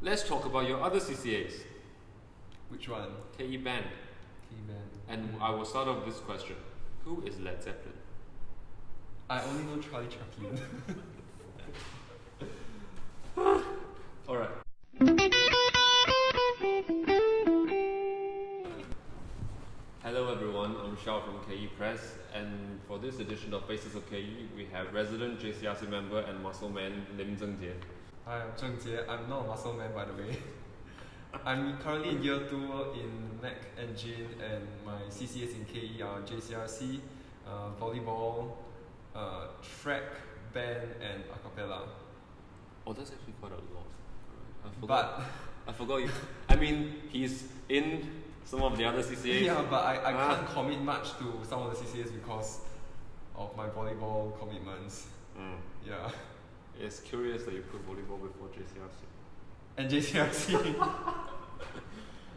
Let's talk about your other CCAs. Which one? KE band. KEVII band. And I will start off this question. Who is Led Zeppelin? I only know Charlie Chaplin. Alright. Hello everyone, I'm Shao from KE Press, and for this edition of Faces of KE, we have resident JCRC member and muscle man Lim Zheng Jie. Hi, I'm Zheng Jie. I'm not a muscle man, by the way. I'm currently in year 2 in Mech Engine, and my CCAs in KE are JCRC, volleyball, track, band, and acapella. Oh, that's actually quite a lot. But I forgot you. I mean, he's in some of the other CCAs. yeah, but I can't commit much to some of the CCAs because of my volleyball commitments. Yeah. It's curious that you put volleyball before JCRC. And JCRC.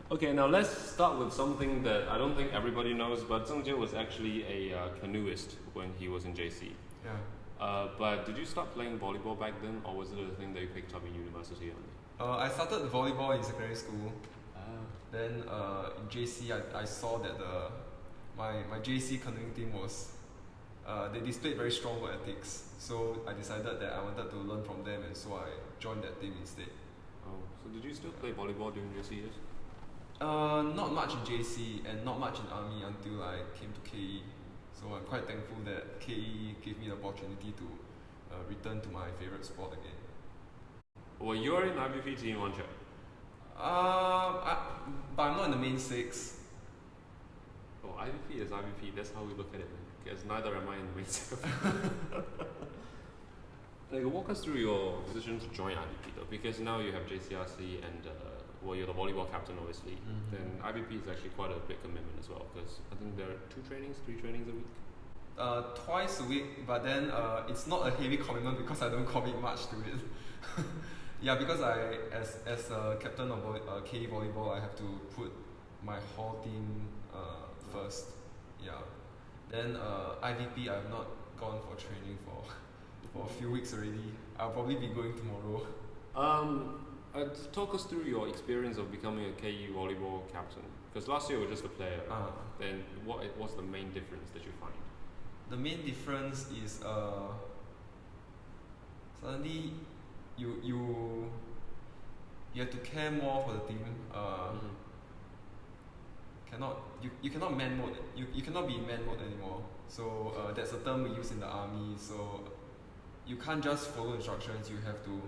Okay, now let's start with something that I don't think everybody knows, but Zheng Jie was actually a canoeist when he was in JC. Yeah. But did you start playing volleyball back then, or was it a thing that you picked up in university only? I started volleyball in secondary school. Then in JC, I saw that my JC canoeing team was they displayed very strong work ethics. So I decided that I wanted to learn from them, and so I joined that team instead. Oh, so did you still play volleyball during JC years? Not much in JC and not much in army until I came to KE. So I'm quite thankful that KE gave me the opportunity to return to my favorite sport again. Well, you're in IVP team, aren't you? But I'm not in the main 6. Oh, IVP is IVP. That's how we look at it. Because neither am I in the main 6. Like, walk us through your decision to join IVP though, because now you have JCRC and well, you're the volleyball captain, obviously. Mm-hmm. Then IVP is actually quite a big commitment as well, because I think there are 3 trainings a week. Twice a week, but then it's not a heavy commitment because I don't commit much to it. Yeah, because I, as a captain of KE volleyball, I have to put my whole team first. Yeah. Then IVP, I've not gone for training for a few weeks already. I'll probably be going tomorrow. Talk us through your experience of becoming a KE volleyball captain. Because last year you were just a player. Then what's the main difference that you find? The main difference is suddenly you have to care more for the team. You cannot man mode. You cannot be in man mode anymore. So that's a term we use in the army. So you can't just follow instructions. You have to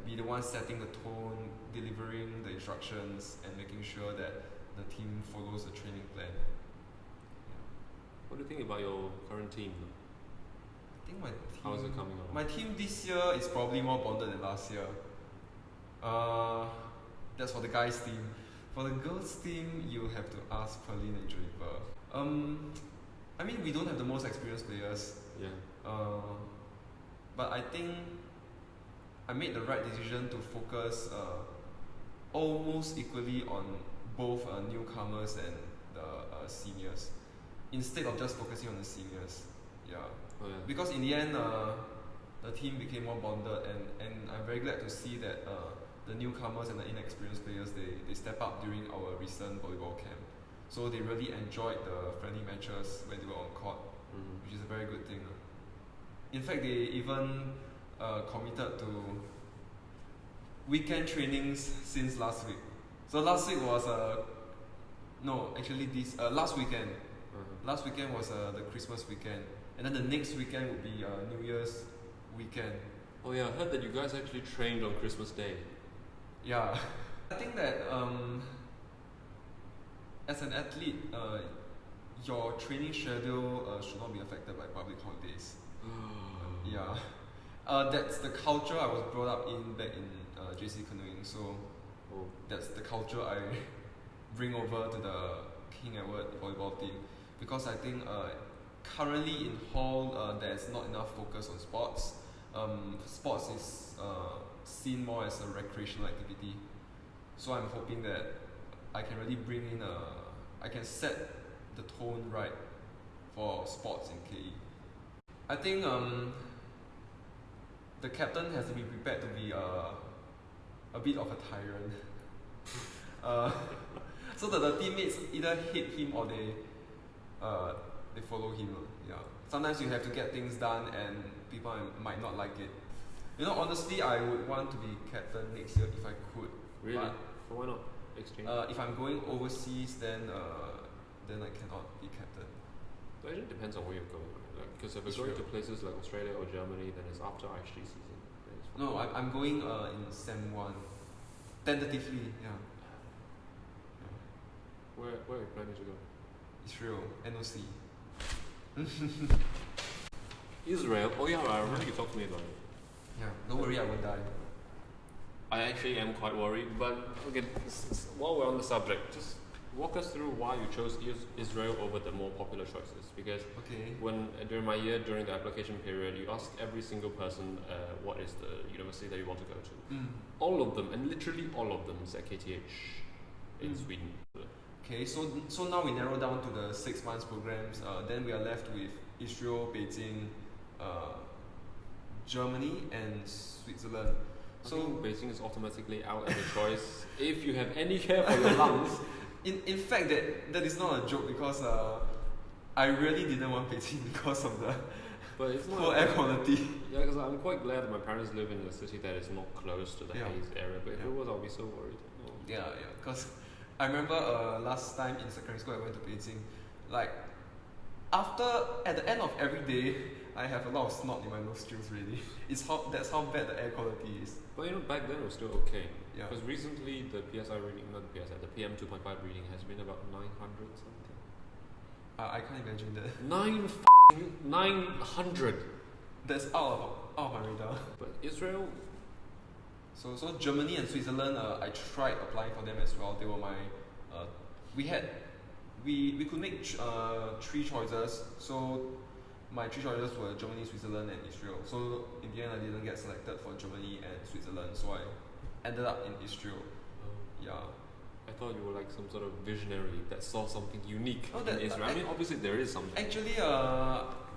be the one setting the tone, delivering the instructions, and making sure that the team follows the training plan. What do you think about your current team? I think my team. How is it coming along? My team this year is probably more bonded than last year. That's for the guys' team. For the girls' team, you have to ask Pearlene and Juniper. I mean, we don't have the most experienced players. Yeah. But I think I made the right decision to focus almost equally on both newcomers and the seniors, instead of just focusing on the seniors. Yeah. Oh, yeah. Because in the end, the team became more bonded, and I'm very glad to see that the newcomers and the inexperienced players, they step up during our recent volleyball camp. So they really enjoyed the friendly matches when they were on court, which is a very good thing. In fact, they even committed to weekend trainings since last week. So last week was last weekend. Last weekend was the Christmas weekend, and then the next weekend would be New Year's weekend. Oh yeah, I heard that you guys actually trained on Christmas Day. Yeah, I think that as an athlete, your training schedule should not be affected by public holidays. Yeah, that's the culture I was brought up in back in JC canoeing. So that's the culture I bring over to the King Edward volleyball team, because I think currently in Hall there's not enough focus on sports. Sports is seen more as a recreational activity. So I'm hoping that I can really bring in I can set the tone right for sports in KE. I think the captain has to be prepared to be a bit of a tyrant. So that the teammates either hate him or they follow him. Yeah. Sometimes you have to get things done and people might not like it. You know, honestly, I would want to be captain next year if I could. Really? But, why not? Exchange? if I'm going overseas, then I cannot be captain. It actually depends on where you're going. Because if you're going to places like Australia or Germany, then it's after IHG season. No, I'm going in Sem 1. Tentatively, yeah. Where are you planning to go? Israel, NOC. Israel? Oh yeah, I remember you talked to me about it. Yeah, don't worry, I won't die. I actually am quite worried, but okay, while we're on the subject, just walk us through why you chose Israel over the more popular choices. Because when during my year, during the application period, you asked every single person what is the university that you want to go to. All of them, and literally all of them, is at KTH in Sweden. Okay, so now we narrow down to the 6 months programs. Then we are left with Israel, Beijing, Germany, and Switzerland. So Beijing is automatically out as a choice if you have any care for your lungs. In fact, that is not a joke because I really didn't want Beijing because of the poor air quality. Yeah, because I'm quite glad that my parents live in a city that is not close to the haze area. But if it was, I'll be so worried. Oh. Yeah, because I remember last time in secondary school I went to Beijing. Like at the end of every day, I have a lot of snot in my nostrils. Really, that's how bad the air quality is. But you know, back then it was still okay. Yeah. Because recently the PSI reading, not the PSI, the PM 2.5 reading has been about 900 something. I can't imagine that. 900. That's out of my radar. But Israel. So Germany and Switzerland, I tried applying for them as well. They were my. We could make 3 choices. So my 3 choices were Germany, Switzerland, and Israel. So in the end, I didn't get selected for Germany and Switzerland. So I ended up in Israel. Yeah. I thought you were like some sort of visionary that saw something unique in Israel. I mean, obviously there is something. Actually,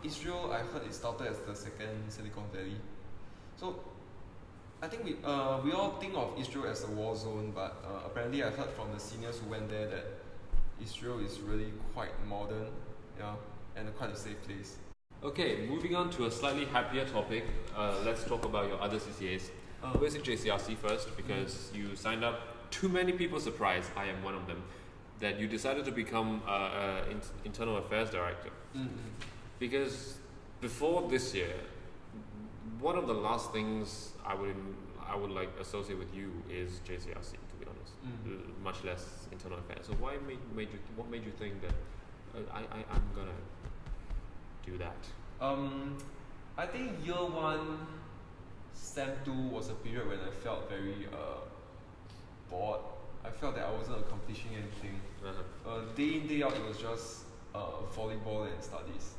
Israel, I heard it started as the second Silicon Valley. So I think we all think of Israel as a war zone, but apparently I heard from the seniors who went there that Israel is really quite modern, and quite a safe place. Okay, moving on to a slightly happier topic. Let's talk about your other CCAs. Basic JCRC first, because you signed up. Too many people surprised, I am one of them, that you decided to become internal affairs director. Because before this year, one of the last things I would like associate with you is JCRC, to be honest. Much less internal affairs. So what made you think that I'm gonna do that? I think year 1, Sem 2 was a period when I felt very bored. I felt that I wasn't accomplishing anything. Day in, day out, it was just volleyball and studies.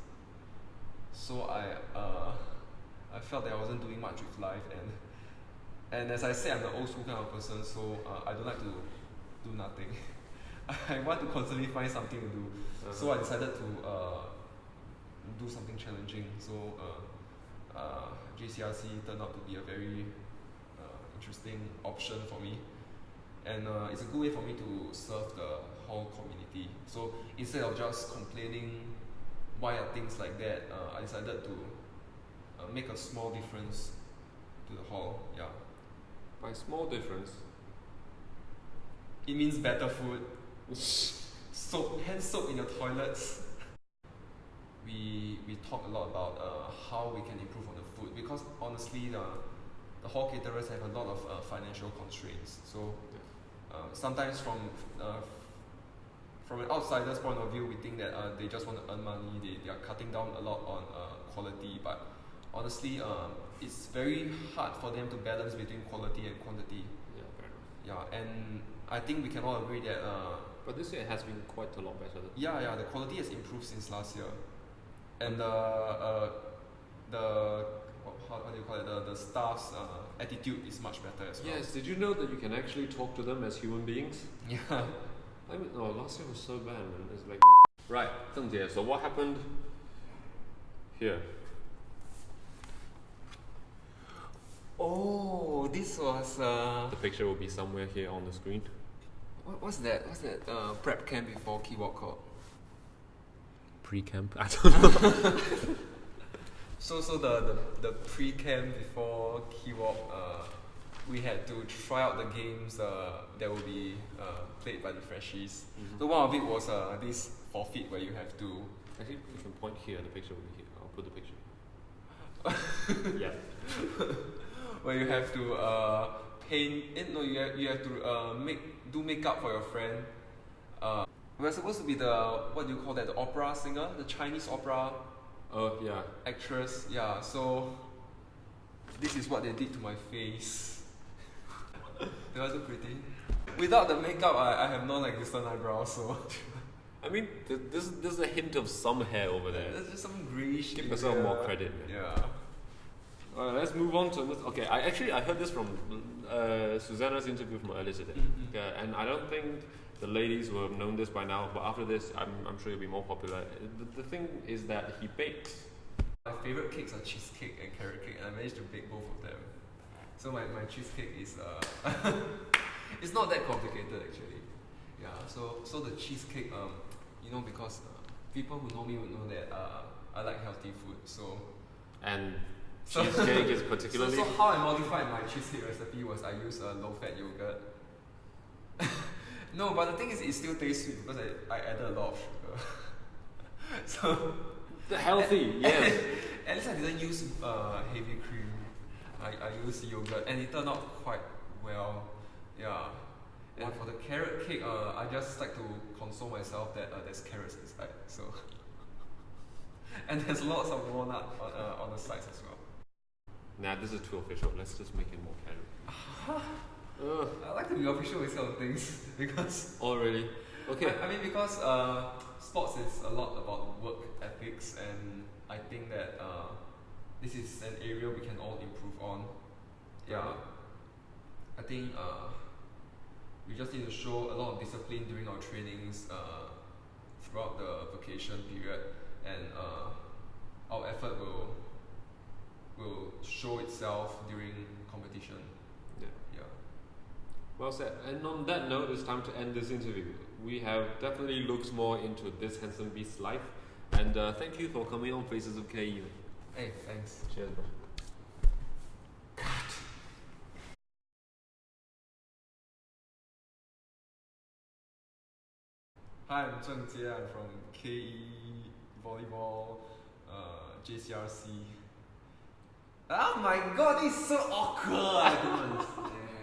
So I felt that I wasn't doing much with life, and as I said, I'm the old school kind of person, so I don't like to do nothing. I want to constantly find something to do. So I decided to do something challenging. So JCRC turned out to be a very interesting option for me, and it's a good way for me to serve the whole community. So instead of just complaining why are things like that, I decided to make a small difference to the hall. Yeah. By small difference, it means better food, hand soap in your toilets. We talk a lot about how we can improve on the food, because honestly the hall caterers have a lot of financial constraints. So sometimes from an outsider's point of view, we think that they just want to earn money, they are cutting down a lot on quality, but honestly it's very hard for them to balance between quality and quantity. And I think we can all agree that but this year it has been quite a lot better. The quality has improved since last year, and how do you call it, the staff's attitude is much better as well. Yes, did you know that you can actually talk to them as human beings? Yeah. I mean, last year was so bad, man. It's like right, Zheng Jie, so what happened here? Oh, this was The picture will be somewhere here on the screen. what's that? What's that prep camp before KEVII called? Pre-camp? I don't know. So the pre-camp before KEVII, we had to try out the games that will be played by the freshies. So one of it was this forfeit where you have to. Actually, if you point here, the picture will be here. I'll put the picture. Yeah. Where you have to paint. You have to do makeup for your friend. We're supposed to be the what do you call that? The opera singer, the Chinese opera Yeah. actress. Yeah. So this is what they did to my face. They were so pretty. Without the makeup, I have no like distant eyebrows. So I mean, there's a hint of some hair over there. there's just some greyish. Give yourself more credit, man. Yeah. Let's move on to this. Okay, I heard this from Susanna's interview from earlier today. Okay, and I don't think the ladies will have known this by now, but after this, I'm sure it'll be more popular. The thing is that he bakes. My favorite cakes are cheesecake and carrot cake, and I managed to bake both of them. So my cheesecake is it's not that complicated actually. Yeah. So the cheesecake because people who know me would know that I like healthy food. And cheesecake is particularly. So how I modified my cheesecake recipe was I used low-fat yogurt. No, but the thing is, it still tastes sweet because I added a lot of sugar. So The healthy, yes. at least I didn't use heavy cream. I used yogurt, and it turned out quite well. Yeah. And for the carrot cake, I just like to console myself that there's carrots inside. So, and there's lots of walnut on the sides as well. Nah, this is too official. Let's just make it more carrot. I like to be official with some things because. Oh really? Okay. I mean because sports is a lot about work ethics, and I think that this is an area we can all improve on. Yeah. I think we just need to show a lot of discipline during our trainings throughout the vacation period, and our effort will show itself during competition. Yeah. Well said. And on that note, it's time to end this interview. We have definitely looked more into this handsome beast's life, and thank you for coming on Faces of KEVII. Hey, thanks. Cheers, bro. Hi, I'm Zheng Jie. I'm from KEVII volleyball, JCRC. Oh my god, this is so awkward. I don't understand.